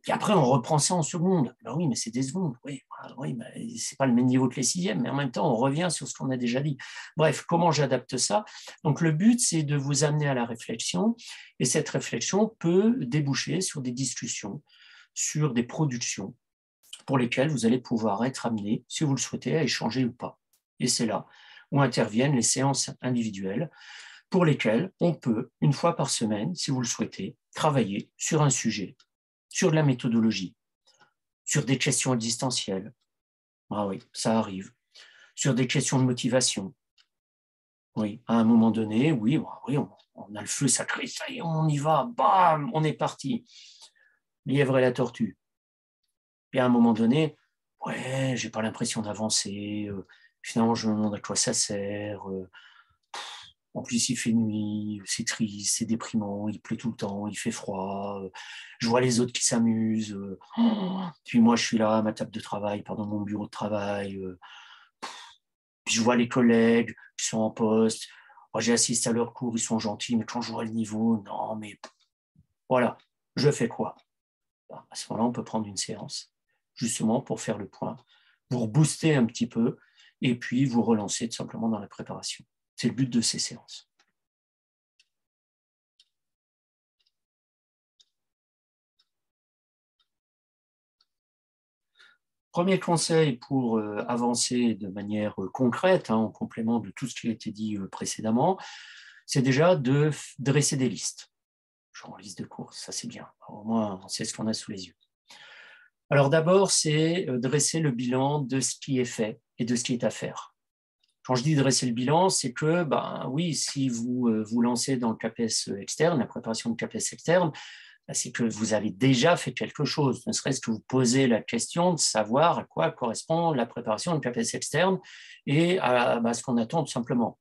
Puis après, on reprend ça en seconde. Ben oui, mais c'est des secondes. Oui, c'est pas le même niveau que les 6e, mais en même temps, on revient sur ce qu'on a déjà dit. Bref, comment j'adapte ça? Donc, le but, c'est de vous amener à la réflexion, et cette réflexion peut déboucher sur des discussions, sur des productions pour lesquelles vous allez pouvoir être amené, si vous le souhaitez, à échanger ou pas. Et c'est là où interviennent les séances individuelles pour lesquels on peut, une fois par semaine, si vous le souhaitez, travailler sur un sujet, sur de la méthodologie, sur des questions existentielles. Ah oui, ça arrive. Sur des questions de motivation. Oui, à un moment donné, oui, on a le feu sacré, ça y est, on y va, bam, on est parti. Lièvre et la tortue. Et à un moment donné, ouais, j'ai pas l'impression d'avancer, finalement je me demande à quoi ça sert, en plus il fait nuit, c'est triste, c'est déprimant, il pleut tout le temps, il fait froid, je vois les autres qui s'amusent, puis moi je suis là à ma table de travail, pardon, mon bureau de travail, puis je vois les collègues qui sont en poste, moi, j'ai assisté à leurs cours, ils sont gentils, mais quand je vois le niveau, non mais voilà, je fais quoi? À ce moment-là, on peut prendre une séance, justement pour faire le point, pour booster un petit peu, et puis vous relancer tout simplement dans la préparation. C'est le but de ces séances. Premier conseil pour avancer de manière concrète, en complément de tout ce qui a été dit précédemment, c'est déjà de dresser des listes. Genre liste de courses, ça c'est bien. Au moins, on sait ce qu'on a sous les yeux. Alors d'abord, c'est dresser le bilan de ce qui est fait et de ce qui est à faire. Quand je dis dresser le bilan, c'est que, ben oui, si vous vous lancez dans le CAPES externe, la préparation de CAPES externe, c'est que vous avez déjà fait quelque chose, ne serait-ce que vous posez la question de savoir à quoi correspond la préparation de CAPES externe et à ce qu'on attend tout simplement.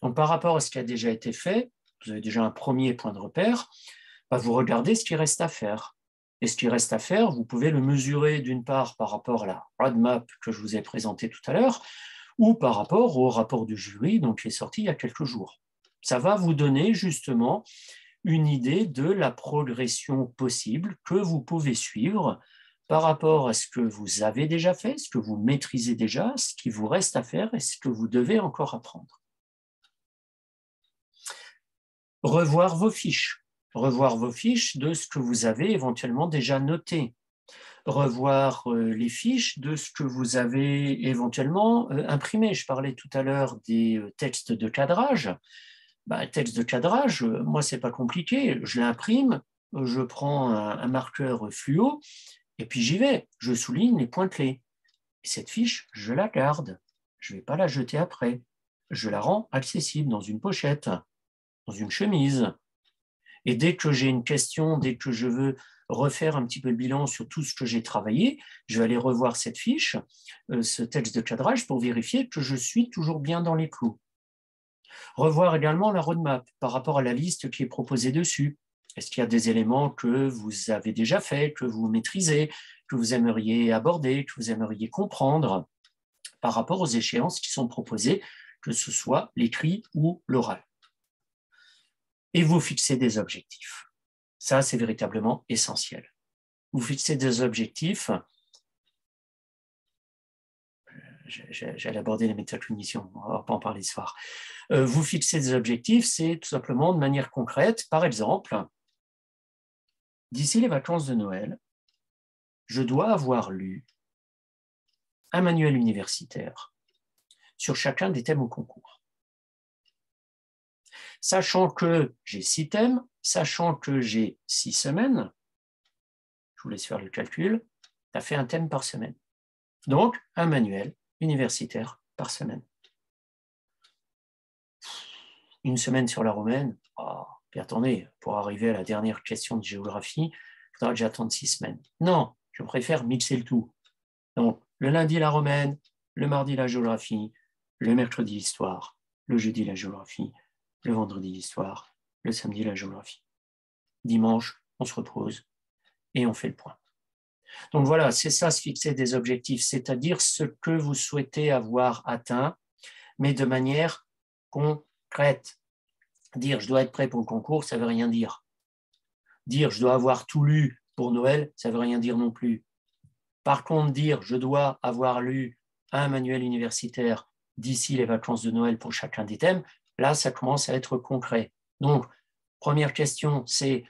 Donc par rapport à ce qui a déjà été fait, vous avez déjà un premier point de repère, vous regardez ce qui reste à faire. Et ce qui reste à faire, vous pouvez le mesurer d'une part par rapport à la roadmap que je vous ai présentée tout à l'heure, ou par rapport au rapport du jury donc, qui est sorti il y a quelques jours. Ça va vous donner justement une idée de la progression possible que vous pouvez suivre par rapport à ce que vous avez déjà fait, ce que vous maîtrisez déjà, ce qui vous reste à faire et ce que vous devez encore apprendre. Revoir vos fiches de ce que vous avez éventuellement déjà noté. Revoir les fiches de ce que vous avez éventuellement imprimé. Je parlais tout à l'heure des textes de cadrage. Texte de cadrage, moi, c'est pas compliqué. Je l'imprime, je prends un marqueur fluo et puis j'y vais. Je souligne les points clés. Et cette fiche, je la garde. Je ne vais pas la jeter après. Je la rends accessible dans une pochette, dans une chemise. Et dès que j'ai une question, dès que je veux refaire un petit peu le bilan sur tout ce que j'ai travaillé, je vais aller revoir cette fiche, ce texte de cadrage pour vérifier que je suis toujours bien dans les clous. Revoir également la roadmap par rapport à la liste qui est proposée dessus. Est-ce qu'il y a des éléments que vous avez déjà faits, que vous maîtrisez, que vous aimeriez aborder, que vous aimeriez comprendre par rapport aux échéances qui sont proposées, que ce soit l'écrit ou l'oral? Et vous fixez des objectifs. Ça, c'est véritablement essentiel. Vous fixez des objectifs. J'allais aborder les métacognitions, on ne va pas en parler ce soir. Vous fixez des objectifs, c'est tout simplement de manière concrète. Par exemple, d'ici les vacances de Noël, je dois avoir lu un manuel universitaire sur chacun des thèmes au concours. Sachant que j'ai 6 thèmes, sachant que j'ai 6 semaines, je vous laisse faire le calcul, ça fait un thème par semaine. Donc, un manuel universitaire par semaine. Une semaine sur la romaine, puis attendez, pour arriver à la dernière question de géographie, il faudra que j'attende 6 semaines. Non, je préfère mixer le tout. Donc, le lundi, la romaine, le mardi, la géographie, le mercredi, l'histoire, le jeudi, la géographie, le vendredi, l'histoire, le samedi, la géographie. Dimanche, on se repose et on fait le point. Donc voilà, c'est ça, se fixer des objectifs, c'est-à-dire ce que vous souhaitez avoir atteint, mais de manière concrète. Dire je dois être prêt pour le concours, ça ne veut rien dire. Dire je dois avoir tout lu pour Noël, ça ne veut rien dire non plus. Par contre, dire je dois avoir lu un manuel universitaire d'ici les vacances de Noël pour chacun des thèmes, là, ça commence à être concret. Donc, première question, c'est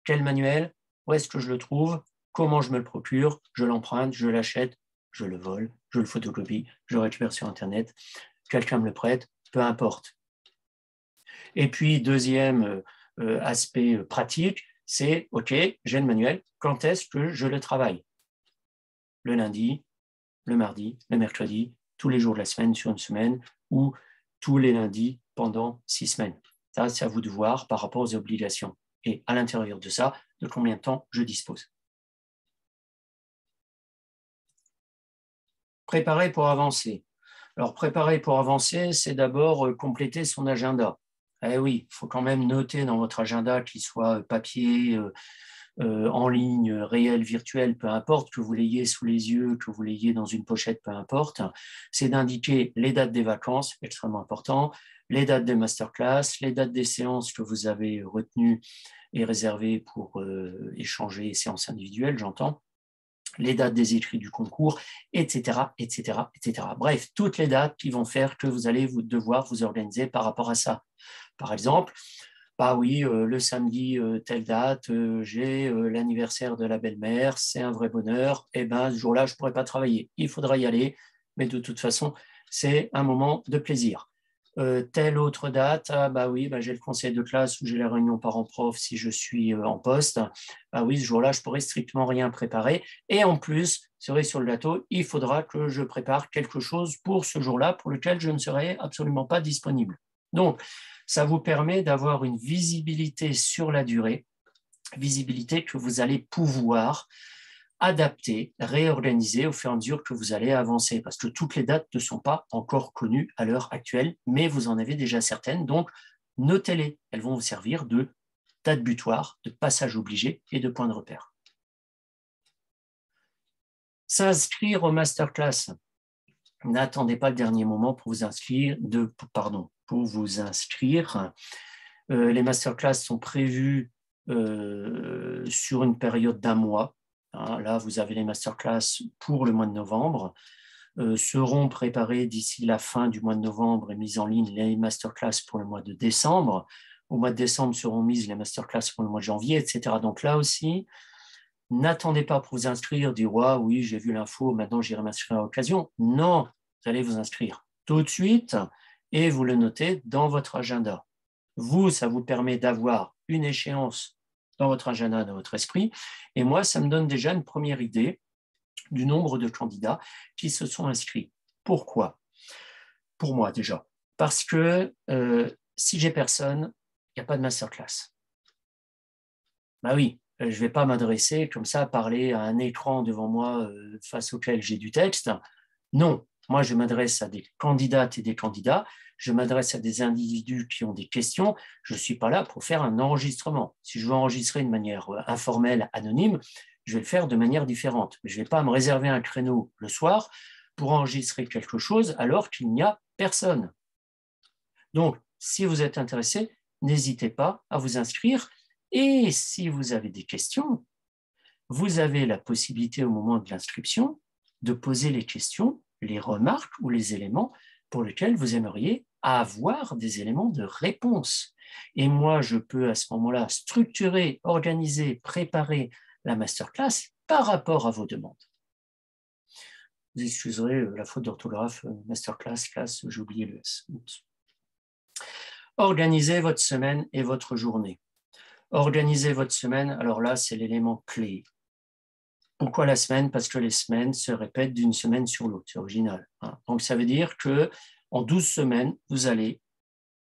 quel manuel? Où est-ce que je le trouve? Comment je me le procure? Je l'emprunte, je l'achète, je le vole, je le photocopie, je le récupère sur Internet, quelqu'un me le prête, peu importe. Et puis, deuxième aspect pratique, c'est, OK, j'ai le manuel, quand est-ce que je le travaille? Le lundi, le mardi, le mercredi, tous les jours de la semaine sur une semaine, ou tous les lundis pendant 6 semaines. Ça, c'est à vous de voir par rapport aux obligations. Et à l'intérieur de ça, de combien de temps je dispose. Préparer pour avancer. Alors, préparer pour avancer, c'est d'abord compléter son agenda. Eh oui, il faut quand même noter dans votre agenda, qu'il soit papier, en ligne, réel, virtuel, peu importe, que vous l'ayez sous les yeux, que vous l'ayez dans une pochette, peu importe, c'est d'indiquer les dates des vacances, extrêmement important, les dates des masterclass, les dates des séances que vous avez retenues et réservées pour échanger, séances individuelles, j'entends, les dates des écrits du concours, etc., etc., etc. Bref, toutes les dates qui vont faire que vous allez devoir vous organiser par rapport à ça. Par exemple, bah oui, le samedi, telle date, j'ai l'anniversaire de la belle-mère, c'est un vrai bonheur, et ben ce jour-là, je ne pourrai pas travailler. Il faudra y aller, mais de toute façon, c'est un moment de plaisir. Telle autre date, ah bah oui, bah j'ai le conseil de classe ou j'ai la réunion parents-prof si je suis en poste. Bah oui, ce jour-là, je pourrais strictement rien préparer. Et en plus, c'est vrai sur le gâteau, il faudra que je prépare quelque chose pour ce jour-là pour lequel je ne serai absolument pas disponible. Donc, ça vous permet d'avoir une visibilité sur la durée, visibilité que vous allez pouvoir adapter, réorganiser au fur et à mesure que vous allez avancer, parce que toutes les dates ne sont pas encore connues à l'heure actuelle, mais vous en avez déjà certaines, donc notez-les, elles vont vous servir de date butoir, de passage obligé et de point de repère. S'inscrire au masterclass. N'attendez pas le dernier moment pour vous inscrire. Les masterclass sont prévus sur une période d'1 mois. Là, vous avez les masterclass pour le mois de novembre. Seront préparées d'ici la fin du mois de novembre et mises en ligne les masterclass pour le mois de décembre. Au mois de décembre seront mises les masterclass pour le mois de janvier, etc. Donc là aussi, n'attendez pas pour vous inscrire, dire « oui, j'ai vu l'info, maintenant j'irai m'inscrire à l'occasion ». Non, vous allez vous inscrire tout de suite et vous le notez dans votre agenda. Vous, ça vous permet d'avoir une échéance dans votre agenda, dans votre esprit. Et moi, ça me donne déjà une première idée du nombre de candidats qui se sont inscrits. Pourquoi? Pour moi, déjà. Parce que si j'ai personne, il n'y a pas de masterclass. Ben oui, je ne vais pas m'adresser comme ça, parler à un écran devant moi face auquel j'ai du texte. Non, moi, je m'adresse à des candidates et des candidats, je m'adresse à des individus qui ont des questions, je ne suis pas là pour faire un enregistrement. Si je veux enregistrer de manière informelle, anonyme, je vais le faire de manière différente. Mais je ne vais pas me réserver un créneau le soir pour enregistrer quelque chose alors qu'il n'y a personne. Donc, si vous êtes intéressé, n'hésitez pas à vous inscrire. Et si vous avez des questions, vous avez la possibilité au moment de l'inscription de poser les questions, les remarques ou les éléments pour lesquels vous aimeriez avoir des éléments de réponse. Et moi, je peux à ce moment-là structurer, organiser, préparer la masterclass par rapport à vos demandes. Vous excuserez la faute d'orthographe, masterclass, classe, j'ai oublié le S. Organisez votre semaine et votre journée. Organisez votre semaine, alors là, c'est l'élément clé. Pourquoi la semaine? Parce que les semaines se répètent d'une semaine sur l'autre, c'est original. Donc ça veut dire qu'en 12 semaines, vous allez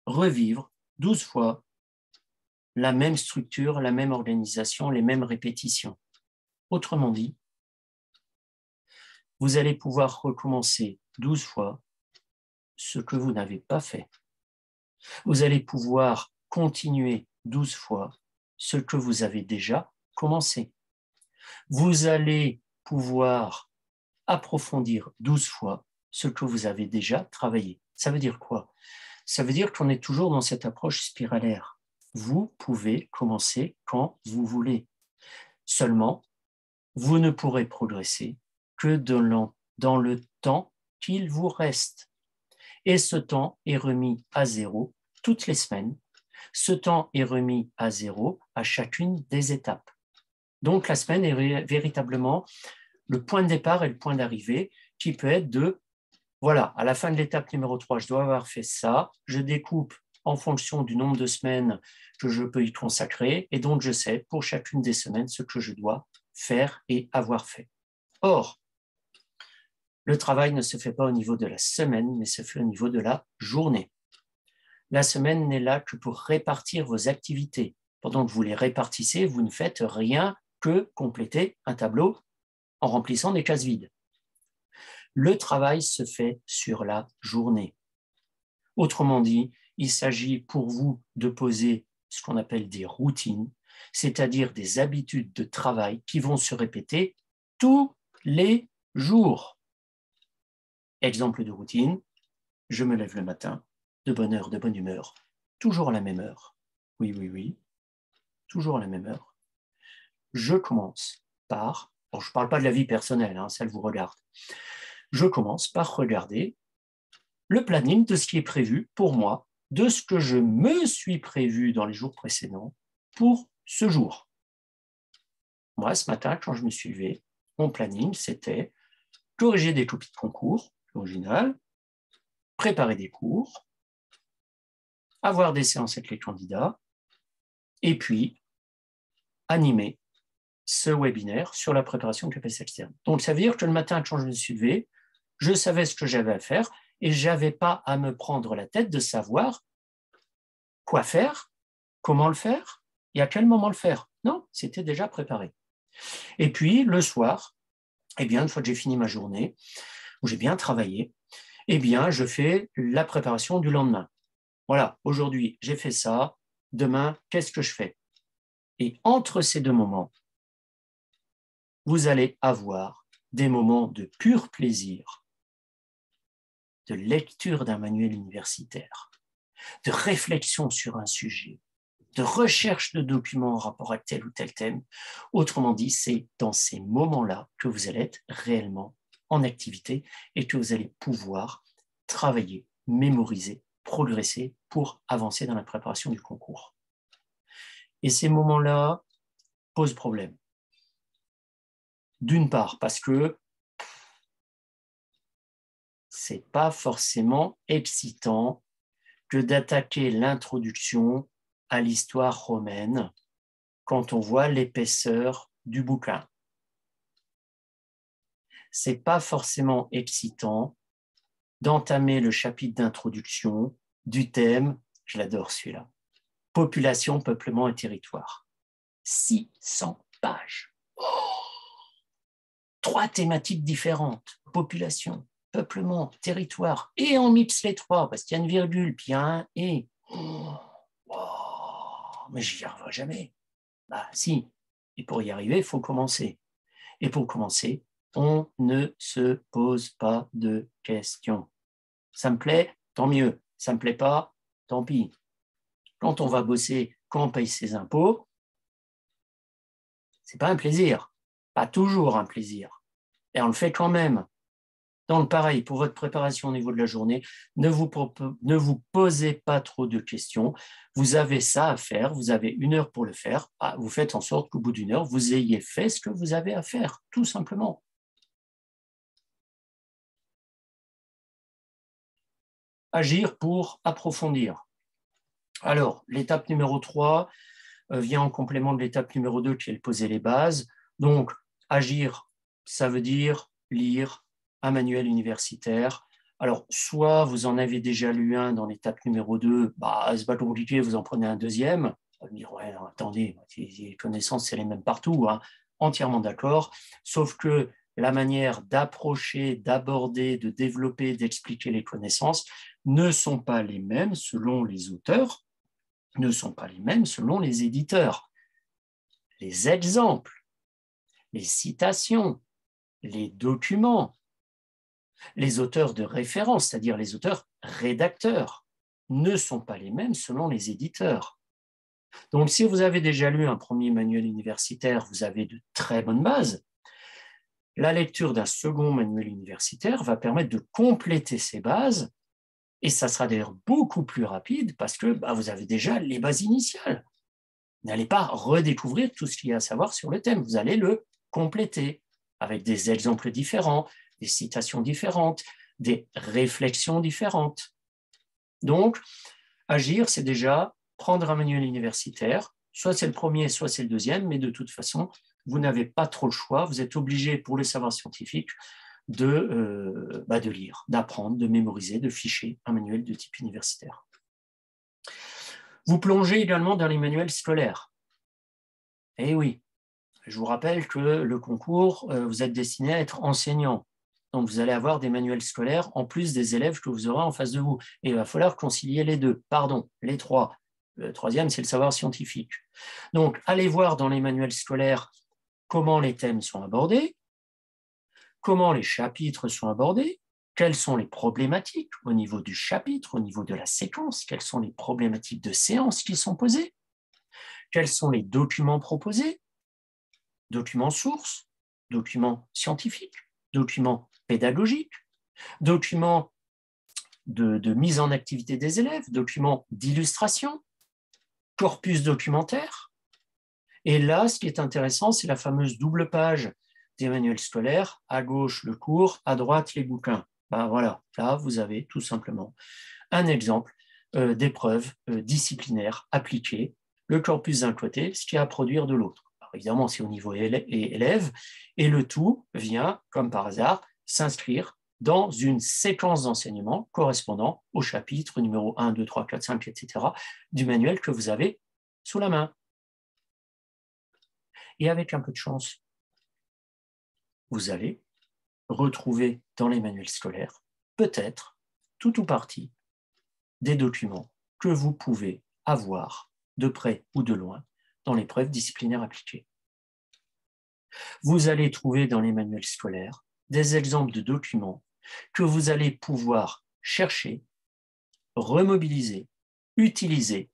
revivre 12 fois la même structure, la même organisation, les mêmes répétitions. Autrement dit, vous allez pouvoir recommencer 12 fois ce que vous n'avez pas fait. Vous allez pouvoir continuer 12 fois ce que vous avez déjà commencé. Vous allez pouvoir approfondir 12 fois ce que vous avez déjà travaillé. Ça veut dire quoi? Ça veut dire qu'on est toujours dans cette approche spiralaire. Vous pouvez commencer quand vous voulez. Seulement, vous ne pourrez progresser que dans le temps qu'il vous reste. Et ce temps est remis à zéro toutes les semaines. Ce temps est remis à zéro à chacune des étapes. Donc, la semaine est véritablement le point de départ et le point d'arrivée qui peut être de, voilà, à la fin de l'étape numéro 3, je dois avoir fait ça, je découpe en fonction du nombre de semaines que je peux y consacrer, et donc je sais pour chacune des semaines ce que je dois faire et avoir fait. Or, le travail ne se fait pas au niveau de la semaine, mais se fait au niveau de la journée. La semaine n'est là que pour répartir vos activités. Pendant que vous les répartissez, vous ne faites rien que compléter un tableau en remplissant des cases vides. Le travail se fait sur la journée. Autrement dit, il s'agit pour vous de poser ce qu'on appelle des routines, c'est-à-dire des habitudes de travail qui vont se répéter tous les jours. Exemple de routine, je me lève le matin, de bonne heure, de bonne humeur, toujours à la même heure. Oui, oui, oui, toujours à la même heure. Je commence par, bon, je ne parle pas de la vie personnelle, hein, ça vous regarde. Je commence par regarder le planning de ce qui est prévu pour moi, de ce que je me suis prévu dans les jours précédents pour ce jour. Moi, ce matin, quand je me suis levé, mon planning, c'était corriger des copies de concours, l'original, préparer des cours, avoir des séances avec les candidats, et puis animer ce webinaire sur la préparation de KPS externe. Donc, ça veut dire que le matin, quand je me suis levé, je savais ce que j'avais à faire et je n'avais pas à me prendre la tête de savoir quoi faire, comment le faire et à quel moment le faire. Non, c'était déjà préparé. Et puis, le soir, eh bien, une fois que j'ai fini ma journée, où j'ai bien travaillé, eh bien, je fais la préparation du lendemain. Voilà, aujourd'hui, j'ai fait ça. Demain, qu'est-ce que je fais? Et entre ces deux moments, vous allez avoir des moments de pur plaisir, de lecture d'un manuel universitaire, de réflexion sur un sujet, de recherche de documents en rapport à tel ou tel thème. Autrement dit, c'est dans ces moments-là que vous allez être réellement en activité et que vous allez pouvoir travailler, mémoriser, progresser pour avancer dans la préparation du concours. Et ces moments-là posent problème. D'une part, parce que c'est pas forcément excitant que d'attaquer l'introduction à l'histoire romaine quand on voit l'épaisseur du bouquin. C'est pas forcément excitant d'entamer le chapitre d'introduction du thème, je l'adore celui-là, population, peuplement et territoire. 600 pages. Oh, 3 thématiques différentes, population, peuplement, territoire, et on mixe les 3 parce qu'il y a une virgule, puis il y a un et. Oh, mais j'y arriverai jamais. Bah si, et pour y arriver, il faut commencer. Et pour commencer, on ne se pose pas de questions. Ça me plaît, tant mieux. Ça me plaît pas, tant pis. Quand on va bosser, quand on paye ses impôts, c'est pas un plaisir. Pas toujours un plaisir. Et on le fait quand même. Donc, pareil, pour votre préparation au niveau de la journée, ne vous posez pas trop de questions. Vous avez ça à faire, vous avez 1 heure pour le faire. Ah, vous faites en sorte qu'au bout d'1 heure, vous ayez fait ce que vous avez à faire, tout simplement. Agir pour approfondir. Alors, l'étape numéro 3 vient en complément de l'étape numéro 2 qui est de poser les bases. Donc, agir, ça veut dire lire un manuel universitaire. Alors, soit vous en avez déjà lu un dans l'étape numéro 2, bah, c'est pas compliqué, vous en prenez un deuxième. On va me dire, ouais, non, attendez, les connaissances, c'est les mêmes partout, hein. Entièrement d'accord, sauf que la manière d'approcher, d'aborder, de développer, d'expliquer les connaissances ne sont pas les mêmes selon les auteurs, ne sont pas les mêmes selon les éditeurs. Les exemples, les citations, les documents, les auteurs de référence, c'est-à-dire les auteurs rédacteurs, ne sont pas les mêmes selon les éditeurs. Donc, si vous avez déjà lu un premier manuel universitaire, vous avez de très bonnes bases. La lecture d'un second manuel universitaire va permettre de compléter ces bases, et ça sera d'ailleurs beaucoup plus rapide parce que vous avez déjà les bases initiales. Vous n'allez pas redécouvrir tout ce qu'il y a à savoir sur le thème, vous allez le compléter avec des exemples différents, des citations différentes, des réflexions différentes. Donc, Agir, c'est déjà prendre un manuel universitaire, soit c'est le premier, soit c'est le deuxième, mais de toute façon, vous n'avez pas trop le choix, vous êtes obligé pour le savoir scientifique de lire, d'apprendre, de mémoriser, de ficher un manuel de type universitaire. Vous plongez également dans les manuels scolaires. Eh oui, je vous rappelle que le concours, vous êtes destiné à être enseignant. Donc, vous allez avoir des manuels scolaires en plus des élèves que vous aurez en face de vous. Et il va falloir concilier les deux, pardon, les trois. Le troisième, c'est le savoir scientifique. Donc, allez voir dans les manuels scolaires comment les thèmes sont abordés, comment les chapitres sont abordés, quelles sont les problématiques au niveau du chapitre, au niveau de la séquence, quelles sont les problématiques de séance qui sont posées, quels sont les documents proposés, documents sources, documents scientifiques, documents pédagogiques, documents de mise en activité des élèves, documents d'illustration, corpus documentaire. Et là, ce qui est intéressant, c'est la fameuse double page des manuels scolaires, à gauche le cours, à droite les bouquins. Ben voilà, là, vous avez tout simplement un exemple d'épreuve disciplinaire appliquée, le corpus d'un côté, ce qu'il y a à produire de l'autre. Évidemment, c'est au niveau élève, et le tout vient, comme par hasard, s'inscrire dans une séquence d'enseignement correspondant au chapitre numéro 1, 2, 3, 4, 5, etc. du manuel que vous avez sous la main. Et avec un peu de chance, vous allez retrouver dans les manuels scolaires, peut-être, tout ou partie, des documents que vous pouvez avoir de près ou de loin dans l'épreuve disciplinaire appliquée. Vous allez trouver dans les manuels scolaires des exemples de documents que vous allez pouvoir chercher, remobiliser, utiliser,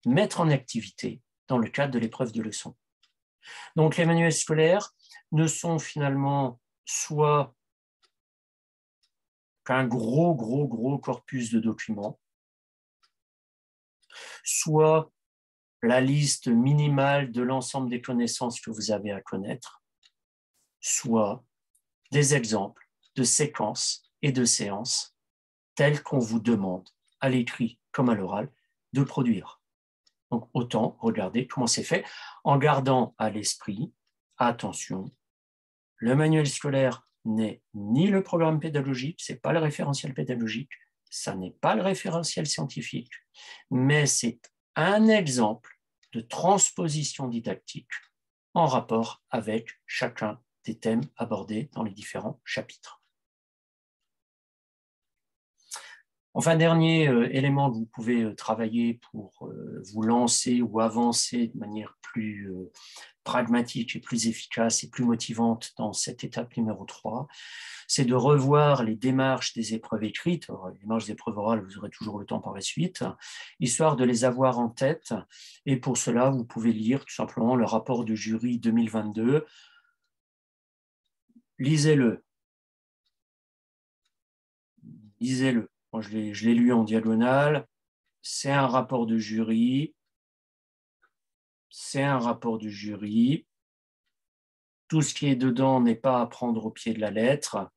mettre en activité dans le cadre de l'épreuve de leçon. Donc les manuels scolaires ne sont finalement soit qu'un gros corpus de documents, soit la liste minimale de l'ensemble des connaissances que vous avez à connaître, soit des exemples de séquences et de séances telles qu'on vous demande, à l'écrit comme à l'oral, de produire. Donc autant regarder comment c'est fait, en gardant à l'esprit, attention, le manuel scolaire n'est ni le programme pédagogique, ce n'est pas le référentiel pédagogique, ça n'est pas le référentiel scientifique, mais c'est un exemple de transposition didactique en rapport avec chacun des thèmes abordés dans les différents chapitres. Enfin, dernier élément que vous pouvez travailler pour vous lancer ou avancer de manière plus pragmatique et plus efficace et plus motivante dans cette étape numéro 3, c'est de revoir les démarches des épreuves écrites. Alors, les démarches des épreuves orales, vous aurez toujours le temps par la suite, histoire de les avoir en tête. Et pour cela, vous pouvez lire tout simplement le rapport de jury 2022. Lisez-le. Lisez-le. Moi, je l'ai lu en diagonale. C'est un rapport de jury. C'est un rapport de jury. Tout ce qui est dedans n'est pas à prendre au pied de la lettre.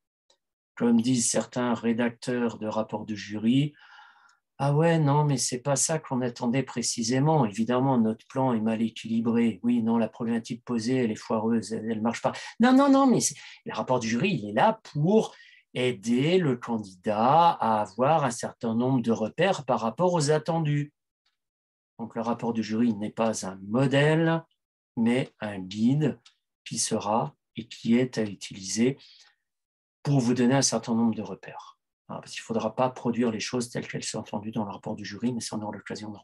Comme disent certains rédacteurs de rapports de jury, ah ouais, non, mais c'est pas ça qu'on attendait précisément. Évidemment, notre plan est mal équilibré. Oui, non, la problématique posée, elle est foireuse, elle ne marche pas. Non, mais le rapport du jury, il est là pour aider le candidat à avoir un certain nombre de repères par rapport aux attendus. Donc, le rapport du jury n'est pas un modèle, mais un guide qui sera et qui est à utiliser pour vous donner un certain nombre de repères. Parce qu'il ne faudra pas produire les choses telles qu'elles sont entendues dans le rapport du jury, mais ça on aura l'occasion d'en